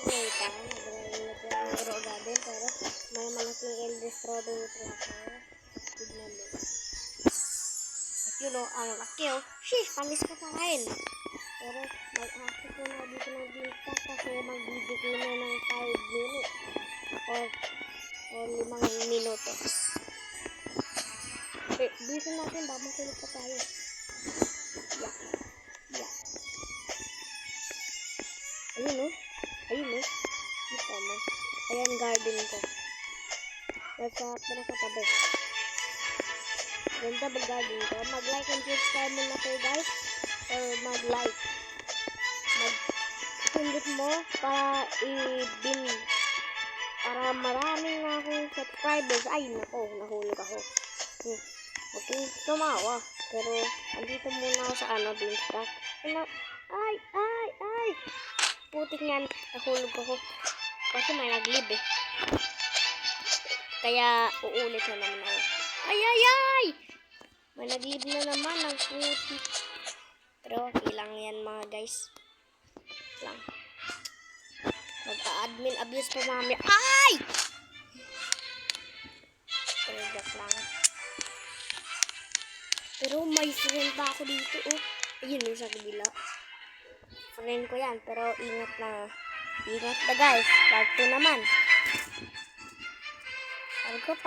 Wait lang, nagro garden pero may malaking elder strawberry ako. Tignan mo. At yun o, ang laki o. Sheesh, panis ka kakain. Pero mag-akit ko na dito ng binta kasi magbibigay na ng 5 minutes o 5 minuto. Okay, dito natin ba? Matulog pa tayo. Yeah. Yeah. Ayun o. Ayun o. Ito mo. Ayan garden ko. Nasa pinakatabi. Ganda ba garden ko? Mag-like and subscribe mo na kayo guys. Or mag-like. Mag-pindot mo para para maraming na akong subscribers. Ay, nako. Nahulog ako. Okay, tumawa. Pero, andito muna ako sa beanstalk. Ay! Putik nga, nahulog ako. Kasi may naglib eh. Kaya, uulit na naman ako. Ay! May naglib na naman ng putik. Pero, okay lang yan mga guys. Lang. Mag-admin abuse pa mami. Ay! Pero, joke lang. Pero may friend pa ako dito, oh. Ayun, yung sa kabila. Friend ko yan, pero ingat na. Ingat na guys. Part 2 naman. Sabi ko pa.